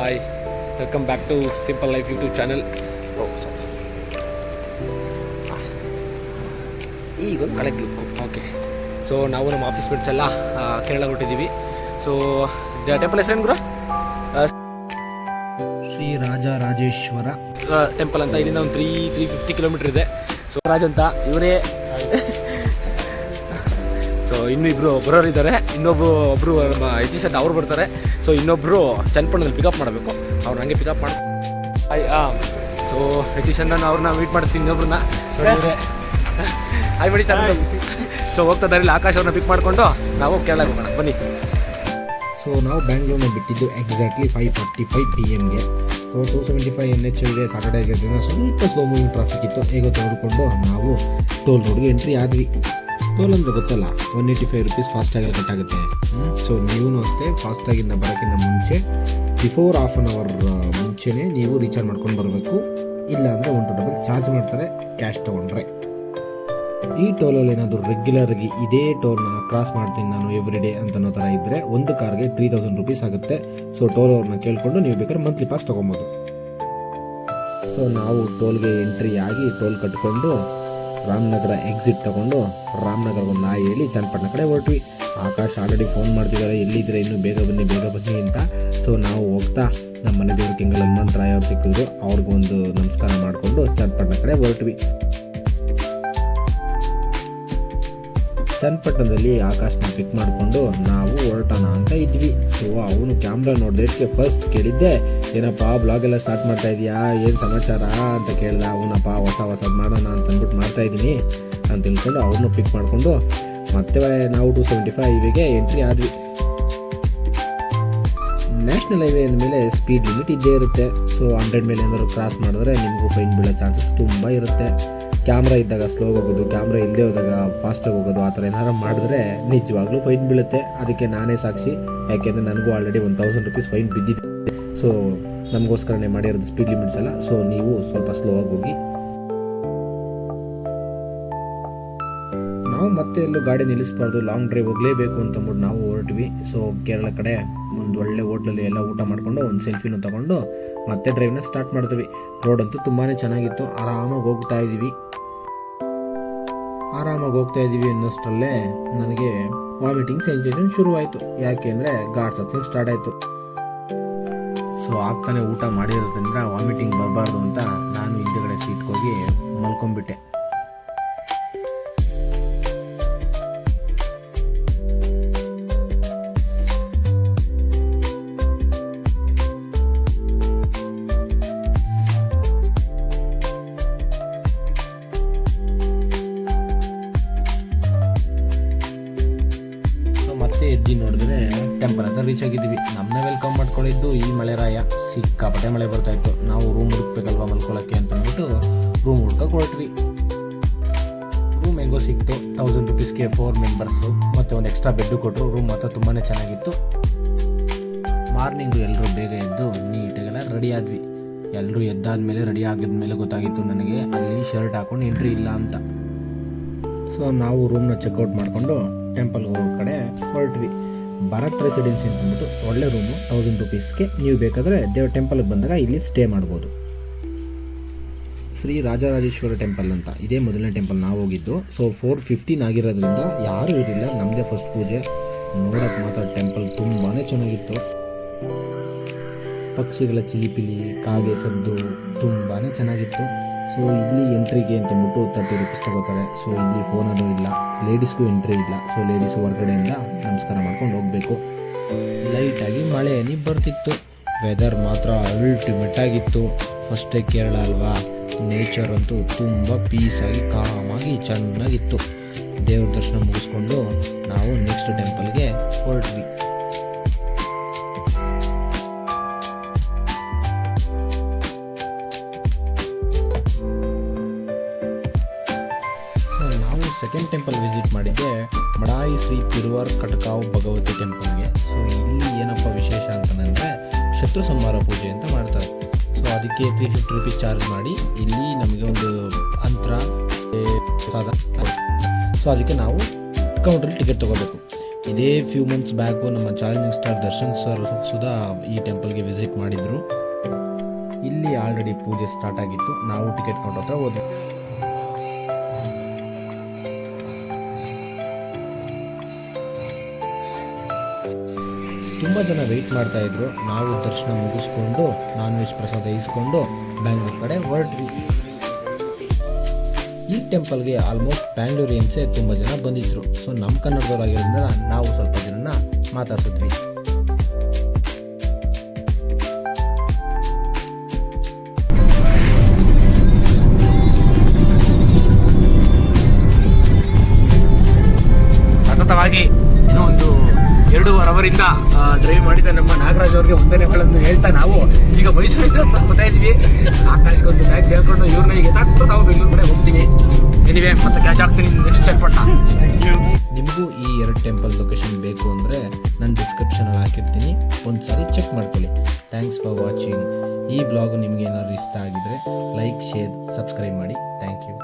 Hi, welcome back to simple life YouTube channel. ಈಗೊಂದು collect look. Okay, so ನಾವು ನಮ್ಮ office mates ಎಲ್ಲ Kerala ಹೊಟ್ಟಿದ್ದೀವಿ. So temple ಹೆಸರೇನು ಗುರು? Shri Rajarajeshwara temple ಅಂತ. ಇಲ್ಲಿಂದ ಒಂದು 350 ಕಿಲೋಮೀಟರ್ ಇದೆ. ಸೊ ರಾಜ್ ಅಂತ ಇವರೇ. ಸೊ ಇನ್ನೂ ಇಬ್ಬರು ಬರೋರಿದ್ದಾರೆ. ಒಬ್ಬರು ನಮ್ಮ ಯತೀಶ್ ಅವ್ರು ಬರ್ತಾರೆ. ಸೊ ಇನ್ನೊಬ್ಬರು ಚನ್ನಪಟ್ಟಣದಲ್ಲಿ ಪಿಕಪ್ ಮಾಡಬೇಕು. ಅವ್ರು ನನಗೆ ಪಿಕಪ್ ಮಾಡಿ ಸೊ ಯತೀಶ್ ಅವ್ರನ್ನ ಮೀಟ್ ಮಾಡಿಸ್ತೀನಿ. ಇನ್ನೊಬ್ರನ್ನ ಹಾಯ್ ಮಾಡಿ ಸರ್. ಸೊ ಹೋಗ್ತಾ ಇದ್ದಾರೆ ಆಕಾಶ್ ಅವ್ರನ್ನ ಪಿಕ್ ಮಾಡಿಕೊಂಡು ನಾವು ಕೇರಳಕ್ಕೆ ಹೋಗೋಣ, ಬನ್ನಿ. ಸೊ ನಾವು ಬ್ಯಾಂಗ್ಳೂರ್ನ ಬಿಟ್ಟಿದ್ದು ಎಕ್ಸಾಕ್ಟ್ಲಿ 5:45 PM ಸೊ 275 NH ಇದೆ. ಸಾಟರ್ಡೇ ಆಗಿರೋದ್ರಿಂದ ಸ್ವಲ್ಪ ಸ್ಲೋ ಮೂವಿಂಗ್ ಟ್ರಾಫಿಕ್ ಇತ್ತು. ಹೇಗೋ ತೆಗೆದುಕೊಂಡು ನಾವು ಟೋಲ್ ರೋಡ್ಗೆ ಎಂಟ್ರಿ ಆದ್ವಿ. ಟೋಲ್ ಅಂದರೆ ಗೊತ್ತಲ್ಲ, 185 ರೂಪೀಸ್ ಫಾಸ್ಟಾಗಲ್ಲಿ ಕಟ್ಟಾಗುತ್ತೆ. ಸೊ ನೀವು ಅಷ್ಟೇ ಫಾಸ್ಟಾಗಿಂದ ಬರೋಕ್ಕಿಂತ ಮುಂಚೆ ಬಿಫೋರ್ ಹಾಫ್ ಆನ್ ಅವರ್ ಮುಂಚೆನೇ ನೀವು ರೀಚಾರ್ಜ್ ಮಾಡ್ಕೊಂಡು ಬರಬೇಕು. ಇಲ್ಲ ಅಂದರೆ 1 ಚಾರ್ಜ್ ಮಾಡ್ತಾರೆ ಕ್ಯಾಶ್ ತೊಗೊಂಡ್ರೆ. ಈ ಟೋಲಲ್ಲಿ ಏನಾದರೂ ರೆಗ್ಯುಲರ್ಗೆ ಇದೇ ಟೋಲ್ನ ಕ್ರಾಸ್ ಮಾಡ್ತೀನಿ ನಾನು ಎವ್ರಿ ಡೇ ಅಂತನೋ ಥರ ಇದ್ದರೆ ಒಂದು ಕಾರ್ಗೆ 3000 ರೂಪೀಸ್ ಆಗುತ್ತೆ. ಸೊ ಟೋಲ್ ಅವ್ರನ್ನ ಕೇಳಿಕೊಂಡು ನೀವು ಬೇಕಾದ್ರೆ ಮಂತ್ಲಿ ಪಾಸ್ ತೊಗೊಬೋದು. ಸೊ ನಾವು ಟೋಲ್ಗೆ ಎಂಟ್ರಿ ಆಗಿ ಟೋಲ್ ಕಟ್ಕೊಂಡು ರಾಮನಗರ ಎಕ್ಸಿಟ್ ತೊಗೊಂಡು ರಾಮನಗರ ಒಂದು ನಾಯಿ ಹೇಳಿ ಚನ್ನಪಟ್ಟಣ ಕಡೆ ಹೊರಟ್ವಿ. ಆಕಾಶ್ ಆಲ್ರೆಡಿ ಫೋನ್ ಮಾಡ್ತಿದ್ದಾರೆ, ಎಲ್ಲಿದ್ದರೆ ಇನ್ನೂ ಬೇಗ ಬನ್ನಿ ಅಂತ. ಸೊ ನಾವು ಹೋಗ್ತಾ ನಮ್ಮ ಮನೆ ದೇವ್ರ ಕೆಂಗಲ್ ಹನುಮಂತರಾಯ ಅವ್ರು ಸಿಕ್ಕಿದ್ರು. ಅವ್ರಿಗೊಂದು ನಮಸ್ಕಾರ ಮಾಡಿಕೊಂಡು ಚನ್ನಪಟ್ಟಣ ಕಡೆ ಹೊರಟ್ವಿ. ಚನ್ನಪಟ್ಟಣದಲ್ಲಿ ಆಕಾಶ್ನ ಪಿಕ್ ಮಾಡಿಕೊಂಡು ನಾವು ಹೊರಟೋಣ ಅಂತ ಇದ್ವಿ. ಸೊ ಅವನು ಕ್ಯಾಮ್ರಾ ನೋಡಿದಕ್ಕೆ ಫಸ್ಟ್ ಕೇಳಿದ್ದೆ, ಏನಪ್ಪ ಬ್ಲಾಗ್ ಎಲ್ಲ ಸ್ಟಾರ್ಟ್ ಮಾಡ್ತಾ ಇದೆಯಾ, ಏನು ಸಮಾಚಾರ ಅಂತ ಕೇಳ್ದ. ಅವನಪ್ಪ ಹೊಸದು ಮಾಡೋಣ ಅಂತ ಅಂದ್ಬಿಟ್ಟು ಮಾಡ್ತಾಯಿದ್ದೀನಿ ಅಂತ ತಿಳ್ಕೊಂಡು ಅವ್ರನ್ನೂ ಪಿಕ್ ಮಾಡಿಕೊಂಡು ಮತ್ತೆ ನಾವು 275 ಹೈವೇಗೆ ಎಂಟ್ರಿ ಆದ್ವಿ. ನ್ಯಾಷನಲ್ ಹೈವೇ ಅಂದಮೇಲೆ ಸ್ಪೀಡ್ ಲಿಮಿಟ್ ಇದ್ದೇ ಇರುತ್ತೆ. ಸೊ 100 ಮೇಲೆ ಏನಾದರೂ ಕ್ರಾಸ್ ಮಾಡಿದ್ರೆ ನಿಮಗೂ ಫೈನ್ ಬೀಳೋ ಚಾನ್ಸಸ್ ತುಂಬ ಇರುತ್ತೆ. ಕ್ಯಾಮ್ರಾ ಇದ್ದಾಗ ಸ್ಲೋಗಿ ಹೋಗೋದು, ಕ್ಯಾಮ್ರಾ ಇಲ್ಲದೆ ಹೋದಾಗ ಫಾಸ್ಟಾಗಿ ಹೋಗೋದು, ಆ ಥರ ಏನಾರು ಮಾಡಿದ್ರೆ ನಿಜವಾಗ್ಲೂ ಫೈನ್ ಬೀಳುತ್ತೆ. ಅದಕ್ಕೆ ನಾನೇ ಸಾಕ್ಷಿ, ಯಾಕೆಂದರೆ ನನಗೂ ಆಲ್ರೆಡಿ 1000 ರೂಪೀಸ್ ಫೈನ್ ಬಿದ್ದಿದೆ. ಸೊ ನಮಗೋಸ್ಕರನೇ ಮಾಡಿರೋದು ಸ್ಪೀಡ್ ಲಿಮಿಟ್ಸ್ ಎಲ್ಲ. ಸೊ ನೀವು ಸ್ವಲ್ಪ ಸ್ಲೋ ಆಗಿ ಹೋಗಿ. ನಾವು ಮತ್ತೆ ಎಲ್ಲೂ ಗಾಡಿ ನಿಲ್ಲಿಸಬಾರ್ದು, ಲಾಂಗ್ ಡ್ರೈವ್ ಹೋಗಲೇಬೇಕು ಅಂತಂದ್ಬಿಟ್ಟು ನಾವು ಹೊರಟ್ವಿ. ಸೊ ಕೇರಳ ಕಡೆ ಒಂದು ಒಳ್ಳೆ ಹೋಟ್ಲಲ್ಲಿ ಎಲ್ಲ ಊಟ ಮಾಡಿಕೊಂಡು ಒಂದು ಸೆಲ್ಫಿನೂ ತೊಗೊಂಡು ಮತ್ತೆ ಡ್ರೈವ್ನ ಸ್ಟಾರ್ಟ್ ಮಾಡಿದ್ವಿ. ರೋಡ್ ಅಂತೂ ತುಂಬಾ ಚೆನ್ನಾಗಿತ್ತು. ಆರಾಮಾಗಿ ಹೋಗ್ತಾ ಇದ್ದೀವಿ ಅನ್ನೋಷ್ಟರಲ್ಲೇ ನನಗೆ ವಾಮಿಟಿಂಗ್ ಸೆನ್ಸೇಷನ್ ಶುರುವಾಯಿತು. ಯಾಕೆ ಅಂದರೆ ಗಾಡ್ ಸಕ್ಸಸ್ ಸ್ಟಾರ್ಟ್ ಆಯಿತು. ಸೊ ಆಗ್ತಾನೆ ಊಟ ಮಾಡಿರೋದ್ರಿಂದ ವಾಮಿಟಿಂಗ್ ಬರಬಾರ್ದು ಅಂತ ನಾನು ಹಿಂದೆಗಡೆ ಸೀಟ್ಗೆ ಹೋಗಿ ಮಲ್ಕೊಂಡ್ಬಿಟ್ಟೆ. ಮತ್ತೆ ಎದ್ದು ನೋಡಿದ್ರೆ ಟೆಂಪಲ್ ಹತ್ರ ರೀಚ್ ಆಗಿದ್ದೀವಿ. ನಮ್ಮನ್ನ ವೆಲ್ಕಮ್ ಮಾಡ್ಕೊಂಡಿದ್ದು ಈ ಮಳೆರಾಯ. ಸಿಕ್ಕಾಪಟ್ಟೆ ಮಳೆ ಬರ್ತಾಯಿತ್ತು. ನಾವು ರೂಮ್ ಹುಡುಕ್ಬೇಕಲ್ವ ಮಲ್ಕೊಳ್ಳೋಕ್ಕೆ ಅಂತ ಅಂದ್ಬಿಟ್ಟು ರೂಮ್ ಹುಡ್ಕಕ್ಕೆ ಹೊರಟ್ವಿ. ರೂಮ್ ಹೆಂಗೋ ಸಿಕ್ತು. 1000 ರೂಪೀಸ್ಗೆ 4 ಮೆಂಬರ್ಸು ಮತ್ತು ಒಂದು ಎಕ್ಸ್ಟ್ರಾ ಬೆಡ್ಡು ಕೊಟ್ಟರು. ರೂಮ್ ಮಾತ್ರ ತುಂಬಾ ಚೆನ್ನಾಗಿತ್ತು. ಮಾರ್ನಿಂಗು ಎಲ್ಲರೂ ಬೇಗ ಎದ್ದು ನೀಟಾಗೆಲ್ಲ ರೆಡಿ ಆದ್ವಿ. ಎಲ್ಲರೂ ಎದ್ದಾದ್ಮೇಲೆ ರೆಡಿ ಆಗಿದ್ಮೇಲೆ ಗೊತ್ತಾಗಿತ್ತು ನನಗೆ ಅಲ್ಲಿ ಶರ್ಟ್ ಹಾಕೊಂಡು ಎಂಟ್ರಿ ಇಲ್ಲ ಅಂತ. ಸೊ ನಾವು ರೂಮ್ನ ಚೆಕ್ಔಟ್ ಮಾಡಿಕೊಂಡು ಟೆಂಪಲ್ಗೆ ಹೋಗೋ ಕಡೆ ಹೊರಟ್ವಿ. ಭರತ್ ರೆಸಿಡೆನ್ಸಿ ಅಂತಂದ್ಬಿಟ್ಟು ಒಳ್ಳೆ ರೂಮು, 1000 ರೂಪೀಸ್ಗೆ ನೀವು ಬೇಕಾದರೆ ದೇವ್ರ ಟೆಂಪಲ್ಗೆ ಬಂದಾಗ ಇಲ್ಲಿ ಸ್ಟೇ ಮಾಡ್ಬೋದು. ಶ್ರೀ ರಾಜರಾಜೇಶ್ವರ ಟೆಂಪಲ್ ಅಂತ ಇದೇ ಮೊದಲನೇ ಟೆಂಪಲ್ ನಾವು ಹೋಗಿದ್ದು. ಸೊ 4:15 ಆಗಿರೋದ್ರಿಂದ ಯಾರೂ ಇರಲಿಲ್ಲ, ನಮ್ಮದೇ ಫಸ್ಟ್ ಪೂಜೆ. ನೋಡೋಕ್ಕೆ ಮಾತ್ರ ಟೆಂಪಲ್ ತುಂಬಾ ಚೆನ್ನಾಗಿತ್ತು. ಪಕ್ಷಿಗಳ ಚಿಲಿಪಿಲಿ, ಕಾಗೆ ಸದ್ದು ತುಂಬಾ ಚೆನ್ನಾಗಿತ್ತು. ಸೊ ಇಲ್ಲಿ ಎಂಟ್ರಿಗೆ ಅಂತಂದ್ಬಿಟ್ಟು 30 ರೂಪೀಸ್ ತಗೋತಾರೆ. ಸೊ ಇಲ್ಲಿ ಫೋನ್ ಅದು ಇಲ್ಲ, ಲೇಡೀಸ್ಗೂ ಎಂಟ್ರಿ ಇಲ್ಲ. ಸೊ ಲೇಡೀಸು ಹೊರಗಡೆಯಿಂದ ನಮಸ್ಕಾರ ಮಾಡ್ಕೊಂಡು ಹೋಗಬೇಕು. ಲೈಟಾಗಿ ಮಳೆ ಬರ್ತಿತ್ತು. ವೆದರ್ ಮಾತ್ರ ಅಲ್ಟಿಮೇಟ್ ಆಗಿತ್ತು. ಫಸ್ಟೇ ಕೇರಳ ಅಲ್ವಾ, ನೇಚರ್ ಅಂತೂ ತುಂಬ ಪೀಸಾಗಿ ಕಾಮಾಗಿ ಚೆನ್ನಾಗಿತ್ತು. ದೇವ್ರ ದರ್ಶನ ಮುಗಿಸ್ಕೊಂಡು ನಾವು ನೆಕ್ಸ್ಟ್ ಟೆಂಪಲ್ಗೆ ಹೊರಟ್ವಿ. ಸೆಕೆಂಡ್ ಟೆಂಪಲ್ ವಿಸಿಟ್ ಮಾಡಿದ್ದೆ ಮಡಾಯಿ ಶ್ರೀ ತಿರುವಾರ್ ಕಟಕಾವ್ ಭಗವತಿ ಟೆಂಪಲ್ಗೆ. ಸೊ ಇಲ್ಲಿ ಏನಪ್ಪ ವಿಶೇಷ ಅಂತಂದರೆ ಶತ್ರು ಸಂಹಾರ ಪೂಜೆ ಅಂತ ಮಾಡ್ತಾರೆ. ಸೊ ಅದಕ್ಕೆ 350 ರೂಪೀಸ್ ಚಾರ್ಜ್ ಮಾಡಿ ಇಲ್ಲಿ ನಮಗೆ ಒಂದು ಅಂತ್ರ. ಸೊ ಅದಕ್ಕೆ ನಾವು ಕೌಂಟ್ರಲ್ಲಿ ಟಿಕೆಟ್ ತೊಗೋಬೇಕು. ಇದೇ ಫ್ಯೂ ಮಂತ್ಸ್ ಬ್ಯಾಕು ನಮ್ಮ challenging star Darshan sir Sudha ಈ ಟೆಂಪಲ್ಗೆ ವಿಸಿಟ್ ಮಾಡಿದರು. ಇಲ್ಲಿ ಆಲ್ರೆಡಿ ಪೂಜೆ ಸ್ಟಾರ್ಟ್ ಆಗಿತ್ತು. ನಾವು ಟಿಕೆಟ್ ಕೌಂಟರ್ ಹತ್ರ ಹೋದ್ವಿ. ತುಂಬ ಜನ ವೆಯ್ಟ್ ಮಾಡ್ತಾ ಇದ್ರು. ನಾವು ದರ್ಶನ ಮುಗಿಸ್ಕೊಂಡು ನಾನ್ ವೆಜ್ ಪ್ರಸಾದ ಇಸ್ಕೊಂಡು ಬ್ಯಾಂಗ್ಳೂರ್ ಕಡೆ ಹೊರಟ್ವಿ. ಈ ಟೆಂಪಲ್ಗೆ ಆಲ್ಮೋಸ್ಟ್ ಬ್ಯಾಂಗ್ಳೂರಿಯನ್ಸೇ ತುಂಬ ಜನ ಬಂದಿದ್ರು. ಸೊ ನಮ್ಮ ಕನ್ನಡದವರಾಗಿರೋದ್ರಿಂದ ನಾವು ಸ್ವಲ್ಪ ಜನನ ಮಾತಾಡ್ಸಿದ್ವಿ. ಸತತವಾಗಿ ಏನೋ ಒಂದು 2.5 ಅವರಿಂದ ಡ್ರೈವ್ ಮಾಡಿದ ನಮ್ಮ ನಾಗರಾಜ್ ಅವ್ರಿಗೆ ವಂದನೆಗಳನ್ನು ಹೇಳ್ತಾ ನಾವು ಈಗ ಮೈಸೂರಿಂದ ಬರ್ತಾ ಇದ್ವಿ. ಆಕಾಶಕ್ಕೊಂದು ಬ್ಯಾಗ್ ಹೇಳ್ಕೊಂಡು ಇವ್ರನ್ನ ಈಗ ಎತ್ತಾಕ್ಬಿಟ್ಟು ನಾವು ಬೆಂಗಳೂರು ಕಡೆ ಹೋಗ್ತೀವಿ. ಏನಿವೆ ಮತ್ತೆ ಕ್ಯಾಚ್ ಆಗ್ತೀನಿ ನೆಕ್ಸ್ಟ್ ಚಟ್ಪಟ್ಟ. ನಿಮಗೂ ಈ 2 ಟೆಂಪಲ್ ಲೊಕೇಶನ್ ಬೇಕು ಅಂದರೆ ನಾನು ಡಿಸ್ಕ್ರಿಪ್ಷನಲ್ಲಿ ಹಾಕಿರ್ತೀನಿ, ಒಂದು ಸಾರಿ ಚೆಕ್ ಮಾಡ್ಕೊಳ್ಳಿ. Thanks for watching. ಈ ಬ್ಲಾಗು ನಿಮಗೆ ಏನಾದ್ರು ಇಷ್ಟ ಆಗಿದ್ರೆ ಲೈಕ್, ಶೇರ್, ಸಬ್ಸ್ಕ್ರೈಬ್ ಮಾಡಿ. Thank you.